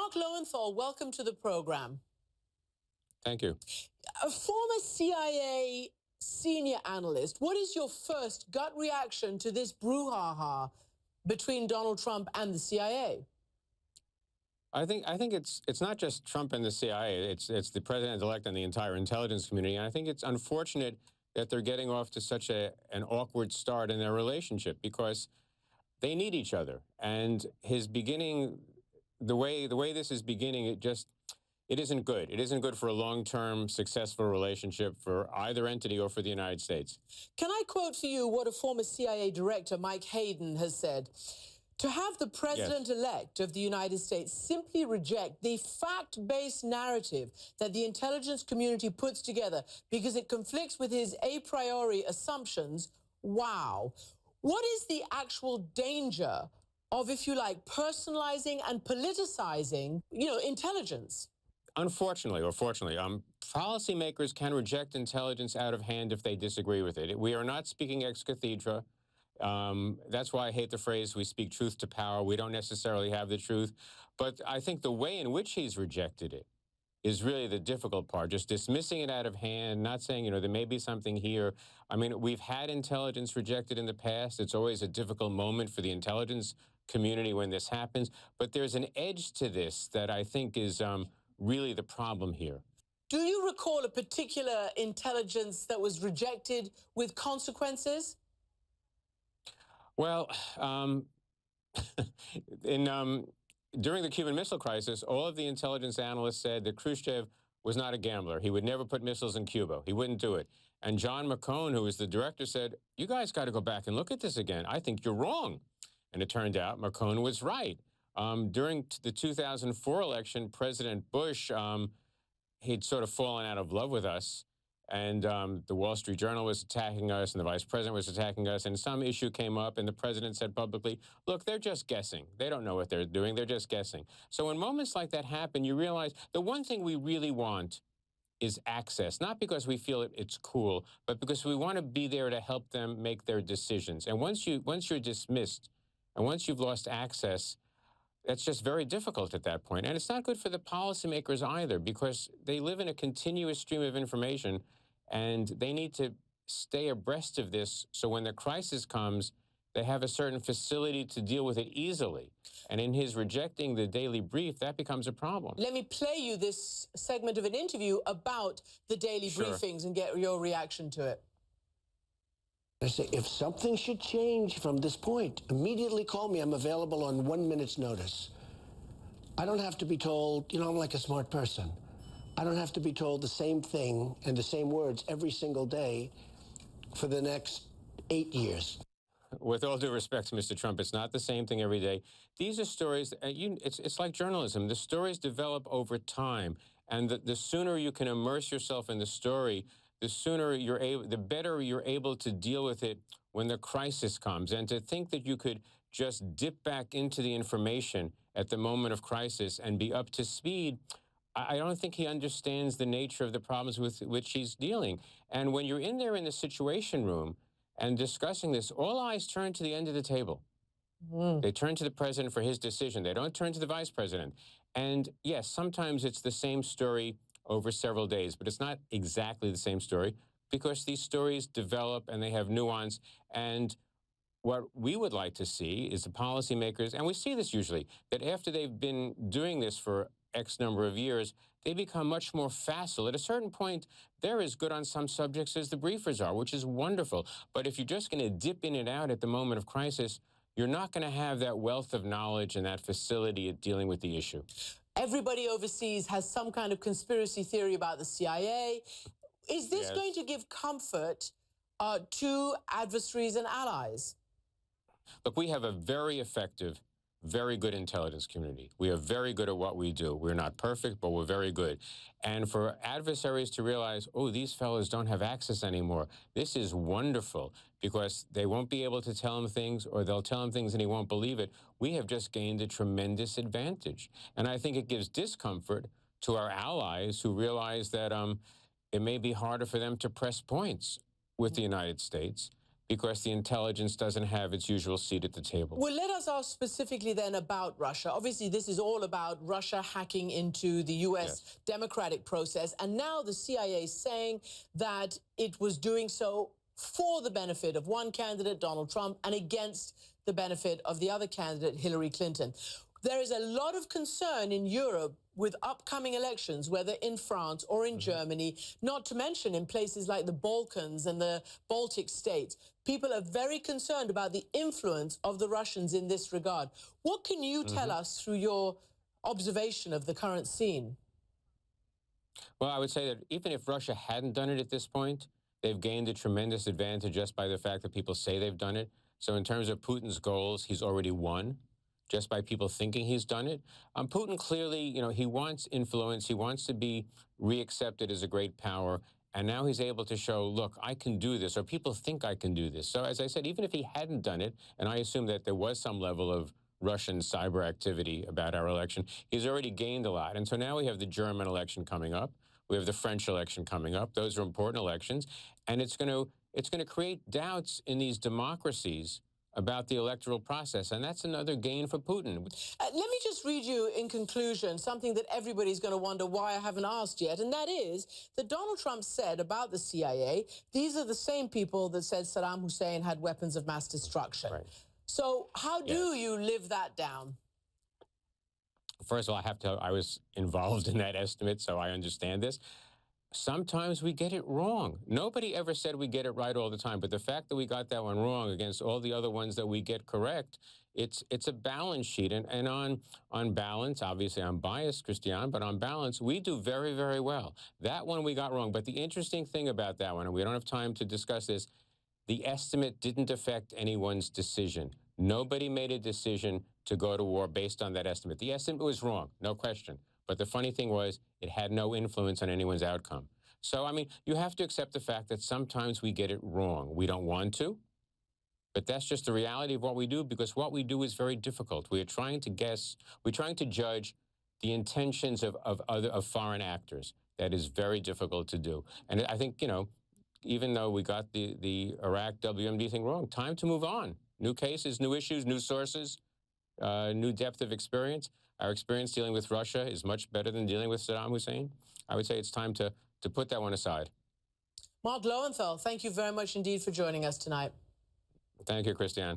Mark Lowenthal, welcome to the program. Thank you. A former CIA senior analyst, what is your first gut reaction to this brouhaha between Donald Trump and the CIA? I think it's not just Trump and the CIA. It's the president-elect and the entire intelligence community. And I think it's unfortunate that they're getting off to such an awkward start in their relationship, because they need each other. And his beginning, the way this is beginning, it isn't good. It isn't good for a long-term successful relationship for either entity or for the United States. Can I quote for you what a former CIA director, Mike Hayden, has said? To have the president-elect of the United States simply reject the fact-based narrative that the intelligence community puts together because it conflicts with his a priori assumptions, wow. What is the actual danger of, if you like, personalizing and politicizing, intelligence? Unfortunately, or fortunately, policymakers can reject intelligence out of hand if they disagree with it. We are not speaking ex cathedra. That's why I hate the phrase, we speak truth to power. We don't necessarily have the truth. But I think the way in which he's rejected it is really the difficult part, just dismissing it out of hand, not saying, there may be something here. I mean, we've had intelligence rejected in the past. It's always a difficult moment for the intelligence community when this happens. But there's an edge to this that I think is really the problem here. Do you recall a particular intelligence that was rejected with consequences? Well, during the Cuban Missile Crisis, all of the intelligence analysts said that Khrushchev was not a gambler. He would never put missiles in Cuba. He wouldn't do it. And John McCone, who was the director, said, you guys got to go back and look at this again. I think you're wrong. And it turned out McCone was right. During the 2004 election, President Bush, he'd sort of fallen out of love with us. And the Wall Street Journal was attacking us, and the vice president was attacking us, and some issue came up, and the president said publicly, look, they're just guessing. They don't know what they're doing. They're just guessing. So when moments like that happen, you realize the one thing we really want is access, not because we feel it's cool, but because we want to be there to help them make their decisions. And once you're dismissed, and once you've lost access, that's just very difficult at that point. And it's not good for the policymakers either, because they live in a continuous stream of information, and they need to stay abreast of this so when the crisis comes, they have a certain facility to deal with it easily. And in his rejecting the daily brief, that becomes a problem. Let me play you this segment of an interview about the daily briefings and get your reaction to it. I say, if something should change from this point, immediately call me. I'm available on 1 minute's notice. I don't have to be told, I'm like a smart person. I don't have to be told the same thing and the same words every single day for the next 8 years. With all due respect to Mr. Trump, it's not the same thing every day. These are stories, it's like journalism. The stories develop over time. And the sooner you can immerse yourself in the story, the better you're able to deal with it when the crisis comes. And to think that you could just dip back into the information at the moment of crisis and be up to speed, I don't think he understands the nature of the problems with which he's dealing. And when you're in there in the Situation Room and discussing this, all eyes turn to the end of the table. They turn to the president for his decision. They don't turn to the vice president. And yes, sometimes it's the same story over several days, but it's not exactly the same story, because these stories develop and they have nuance. And what we would like to see is the policymakers, and we see this usually, that after they've been doing this for X number of years, they become much more facile. At a certain point, they're as good on some subjects as the briefers are, which is wonderful. But if you're just going to dip in and out at the moment of crisis, you're not going to have that wealth of knowledge and that facility at dealing with the issue. Everybody overseas has some kind of conspiracy theory about the CIA. Is this going to give comfort to adversaries and allies? Look, we have a very effective, very good intelligence community. We are very good at what we do. We're not perfect, but we're very good. And for adversaries to realize, oh, these fellows don't have access anymore, this is wonderful, because they won't be able to tell him things, or they'll tell him things and he won't believe it. We have just gained a tremendous advantage. And I think it gives discomfort to our allies who realize that it may be harder for them to press points with the United States, because the intelligence doesn't have its usual seat at the table. Well, let us ask specifically then about Russia. Obviously, this is all about Russia hacking into the U.S. democratic process. And now the CIA is saying that it was doing so for the benefit of one candidate, Donald Trump, and against the benefit of the other candidate, Hillary Clinton. There is a lot of concern in Europe with upcoming elections, whether in France or in Germany, not to mention in places like the Balkans and the Baltic states. People are very concerned about the influence of the Russians in this regard. What can you tell us through your observation of the current scene? Well, I would say that even if Russia hadn't done it at this point, they've gained a tremendous advantage just by the fact that people say they've done it. So in terms of Putin's goals, he's already won just by people thinking he's done it. Putin clearly, he wants influence. He wants to be reaccepted as a great power. And now he's able to show, look, I can do this, or people think I can do this. So as I said, even if he hadn't done it, and I assume that there was some level of Russian cyber activity about our election, he's already gained a lot. And so now we have the German election coming up. We have the French election coming up. Those are important elections. And it's going to create doubts in these democracies about the electoral process, and that's another gain for Putin. Let me just read you, in conclusion, something that everybody's going to wonder why I haven't asked yet, and that is that Donald Trump said about the CIA, these are the same people that said Saddam Hussein had weapons of mass destruction. Right. So how do you live that down? First of all, I was involved in that estimate, so I understand this. Sometimes we get it wrong. Nobody ever said we get it right all the time, but the fact that we got that one wrong against all the other ones that we get correct, it's a balance sheet. And on balance, obviously I'm biased, Christiane, but on balance, we do very, very well. That one we got wrong. But the interesting thing about that one, and we don't have time to discuss this, the estimate didn't affect anyone's decision. Nobody made a decision to go to war based on that estimate. The estimate was wrong, no question. But the funny thing was, it had no influence on anyone's outcome. So, I mean, you have to accept the fact that sometimes we get it wrong. We don't want to, but that's just the reality of what we do, because what we do is very difficult. We are trying to guess, we're trying to judge the intentions of foreign actors. That is very difficult to do. And I think, even though we got the Iraq WMD thing wrong, time to move on. New cases, new issues, new sources, new depth of experience. Our experience dealing with Russia is much better than dealing with Saddam Hussein. I would say it's time to put that one aside. Mark Lowenthal, thank you very much indeed for joining us tonight. Thank you, Christiane.